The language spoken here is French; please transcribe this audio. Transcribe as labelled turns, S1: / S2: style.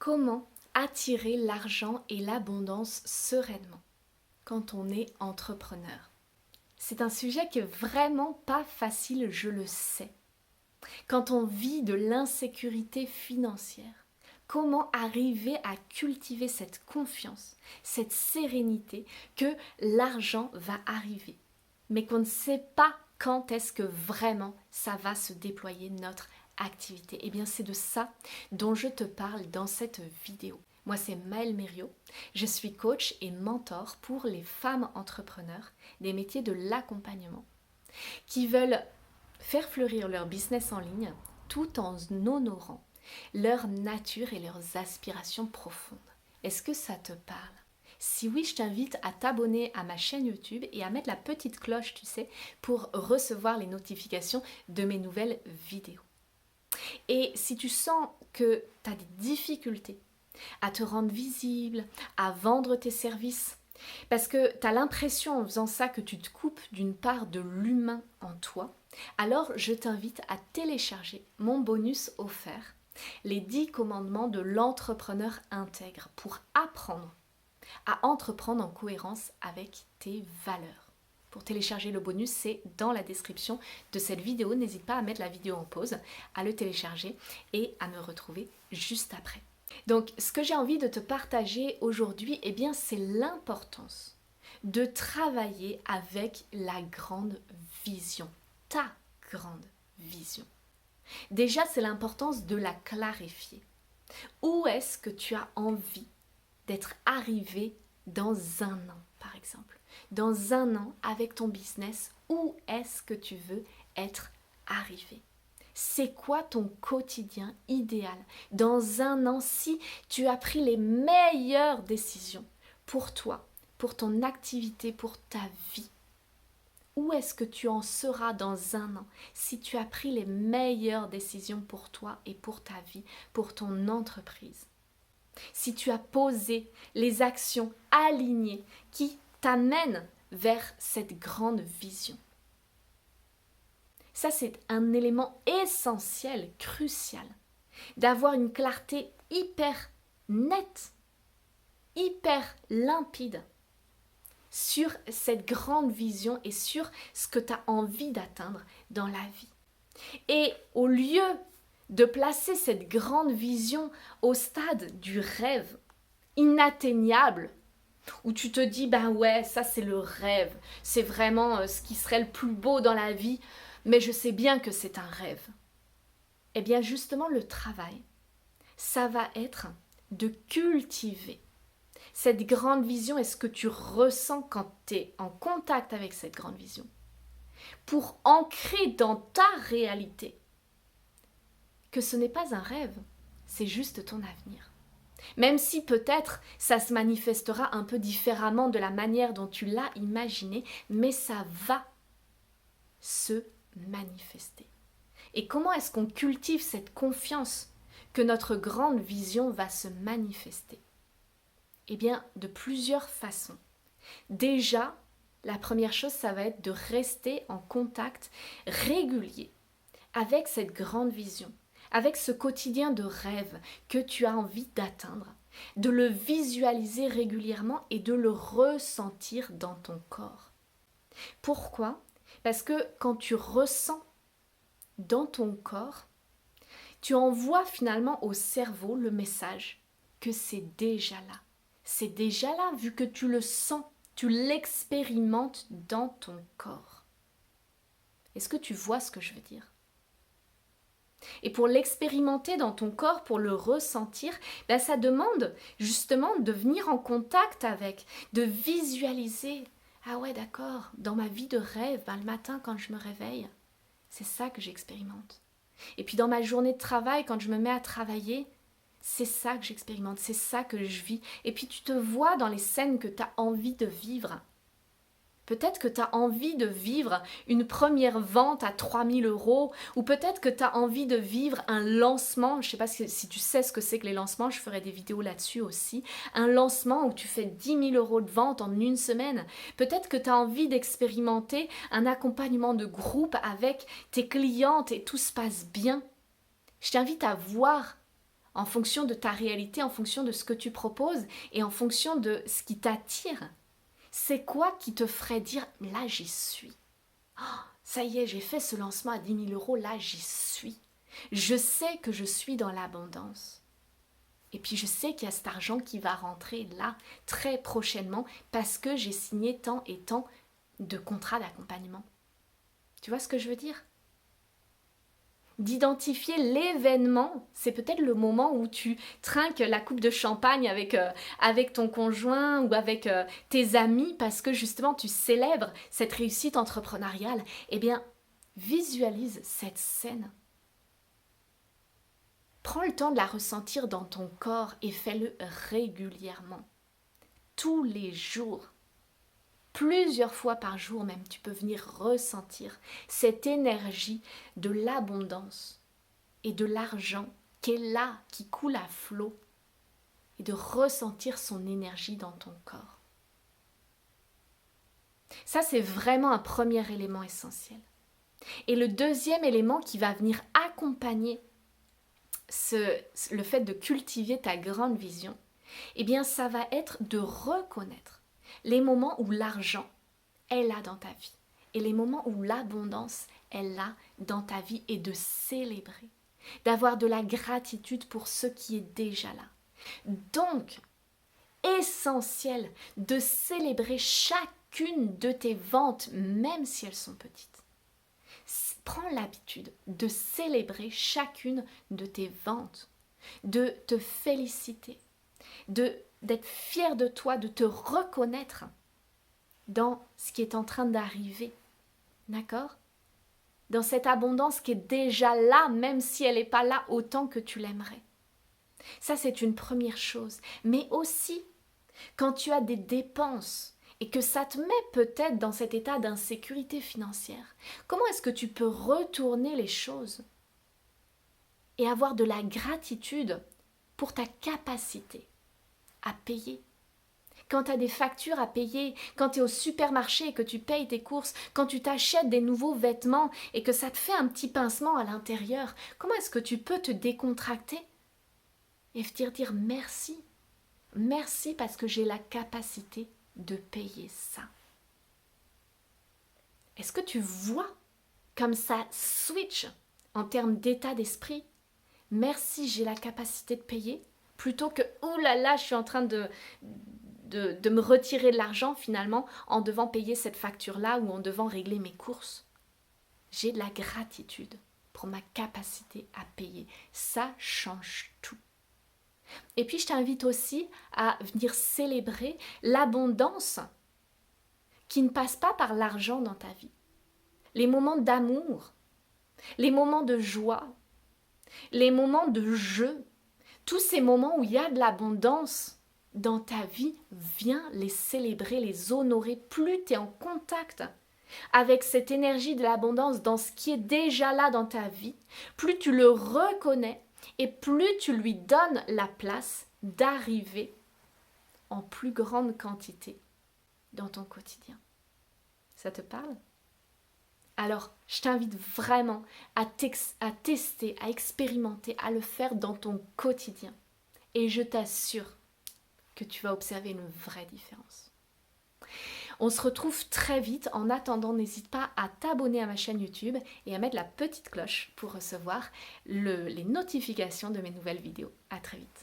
S1: Comment attirer l'argent et l'abondance sereinement quand on est entrepreneur? C'est un sujet qui est vraiment pas facile, je le sais. Quand on vit de l'insécurité financière, comment arriver à cultiver cette confiance, cette sérénité que l'argent va arriver, mais qu'on ne sait pas quand est-ce que vraiment ça va se déployer notre activité. Eh bien, c'est de ça dont je te parle dans cette vidéo. Moi, c'est Maëlle Mériot. Je suis coach et mentor pour les femmes entrepreneurs des métiers de l'accompagnement qui veulent faire fleurir leur business en ligne tout en honorant leur nature et leurs aspirations profondes. Est-ce que ça te parle? Si oui, je t'invite à t'abonner à ma chaîne YouTube et à mettre la petite cloche, tu sais, pour recevoir les notifications de mes nouvelles vidéos. Et si tu sens que tu as des difficultés à te rendre visible, à vendre tes services, parce que tu as l'impression en faisant ça que tu te coupes d'une part de l'humain en toi, alors je t'invite à télécharger mon bonus offert, les 10 commandements de l'entrepreneur intègre, pour apprendre à entreprendre en cohérence avec tes valeurs. Pour télécharger le bonus, c'est dans la description de cette vidéo. N'hésite pas à mettre la vidéo en pause, à le télécharger et à me retrouver juste après. Donc, ce que j'ai envie de te partager aujourd'hui, eh bien, c'est l'importance de travailler avec la grande vision, ta grande vision. Déjà, c'est l'importance de la clarifier. Où est-ce que tu as envie d'être arrivé dans un an, par exemple? Dans un an, avec ton business, où est-ce que tu veux être arrivé? C'est quoi ton quotidien idéal? Dans un an, si tu as pris les meilleures décisions pour toi, pour ton activité, pour ta vie, où est-ce que tu en seras dans un an si tu as pris les meilleures décisions pour toi et pour ta vie, pour ton entreprise? Si tu as posé les actions alignées qui t'amènent vers cette grande vision. Ça, c'est un élément essentiel, crucial, d'avoir une clarté hyper nette, hyper limpide sur cette grande vision et sur ce que tu as envie d'atteindre dans la vie. Et au lieu de placer cette grande vision au stade du rêve inatteignable, où tu te dis, ben ouais, ça c'est le rêve, c'est vraiment ce qui serait le plus beau dans la vie, mais je sais bien que c'est un rêve. Eh bien justement, le travail, ça va être de cultiver cette grande vision et ce que tu ressens quand tu es en contact avec cette grande vision, pour ancrer dans ta réalité que ce n'est pas un rêve, c'est juste ton avenir. Même si peut-être ça se manifestera un peu différemment de la manière dont tu l'as imaginé, mais ça va se manifester. Et comment est-ce qu'on cultive cette confiance que notre grande vision va se manifester? Eh bien, de plusieurs façons. Déjà, la première chose, ça va être de rester en contact régulier avec cette grande vision, avec ce quotidien de rêve que tu as envie d'atteindre, de le visualiser régulièrement et de le ressentir dans ton corps. Pourquoi? Parce que quand tu ressens dans ton corps, tu envoies finalement au cerveau le message que c'est déjà là. C'est déjà là vu que tu le sens, tu l'expérimentes dans ton corps. Est-ce que tu vois ce que je veux dire? Et pour l'expérimenter dans ton corps, pour le ressentir, ben ça demande justement de venir en contact avec, de visualiser. Ah ouais, d'accord, dans ma vie de rêve, ben le matin quand je me réveille, c'est ça que j'expérimente. Et puis dans ma journée de travail, quand je me mets à travailler, c'est ça que j'expérimente, c'est ça que je vis. Et puis tu te vois dans les scènes que tu as envie de vivre. Peut-être que tu as envie de vivre une première vente à 3000 €, ou peut-être que tu as envie de vivre un lancement. Je ne sais pas si tu sais ce que c'est que les lancements, je ferai des vidéos là-dessus aussi. Un lancement où tu fais 10 000 € de vente en une semaine. Peut-être que tu as envie d'expérimenter un accompagnement de groupe avec tes clientes et tout se passe bien. Je t'invite à voir en fonction de ta réalité, en fonction de ce que tu proposes et en fonction de ce qui t'attire. C'est quoi qui te ferait dire « là j'y suis ». Ça y est, j'ai fait ce lancement à 10 000 euros, là j'y suis. Je sais que je suis dans l'abondance. Et puis je sais qu'il y a cet argent qui va rentrer là très prochainement parce que j'ai signé tant et tant de contrats d'accompagnement. Tu vois ce que je veux dire ? D'identifier l'événement, c'est peut-être le moment où tu trinques la coupe de champagne avec ton conjoint ou avec tes amis parce que justement tu célèbres cette réussite entrepreneuriale. Eh bien, visualise cette scène. Prends le temps de la ressentir dans ton corps et fais-le régulièrement. Tous les jours. Plusieurs fois par jour même, tu peux venir ressentir cette énergie de l'abondance et de l'argent qui est là, qui coule à flot, et de ressentir son énergie dans ton corps. Ça, c'est vraiment un premier élément essentiel. Et le deuxième élément qui va venir accompagner le fait de cultiver ta grande vision, eh bien, ça va être de reconnaître les moments où l'argent est là dans ta vie et les moments où l'abondance est là dans ta vie et de célébrer, d'avoir de la gratitude pour ce qui est déjà là. Donc, essentiel de célébrer chacune de tes ventes, même si elles sont petites. Prends l'habitude de célébrer chacune de tes ventes, de te féliciter, d'être fier de toi, de te reconnaître dans ce qui est en train d'arriver. D'accord ? Dans cette abondance qui est déjà là, même si elle n'est pas là autant que tu l'aimerais. Ça, c'est une première chose. Mais aussi, quand tu as des dépenses et que ça te met peut-être dans cet état d'insécurité financière, comment est-ce que tu peux retourner les choses et avoir de la gratitude pour ta capacité à payer? Quand tu as des factures à payer, quand tu es au supermarché et que tu payes tes courses, quand tu t'achètes des nouveaux vêtements et que ça te fait un petit pincement à l'intérieur, comment est-ce que tu peux te décontracter et dire merci? Merci parce que j'ai la capacité de payer ça. Est-ce que tu vois comme ça switch en termes d'état d'esprit? Merci, j'ai la capacité de payer, plutôt que oh là là, je suis en train de me retirer de l'argent finalement en devant payer cette facture-là ou en devant régler mes courses. J'ai de la gratitude pour ma capacité à payer. Ça change tout. Et puis je t'invite aussi à venir célébrer l'abondance qui ne passe pas par l'argent dans ta vie. Les moments d'amour, les moments de joie, les moments de jeu, tous ces moments où il y a de l'abondance dans ta vie, viens les célébrer, les honorer. Plus tu es en contact avec cette énergie de l'abondance dans ce qui est déjà là dans ta vie, plus tu le reconnais et plus tu lui donnes la place d'arriver en plus grande quantité dans ton quotidien. Ça te parle ? Alors, je t'invite vraiment à tester, à expérimenter, à le faire dans ton quotidien. Et je t'assure que tu vas observer une vraie différence. On se retrouve très vite. En attendant, n'hésite pas à t'abonner à ma chaîne YouTube et à mettre la petite cloche pour recevoir les notifications de mes nouvelles vidéos. À très vite.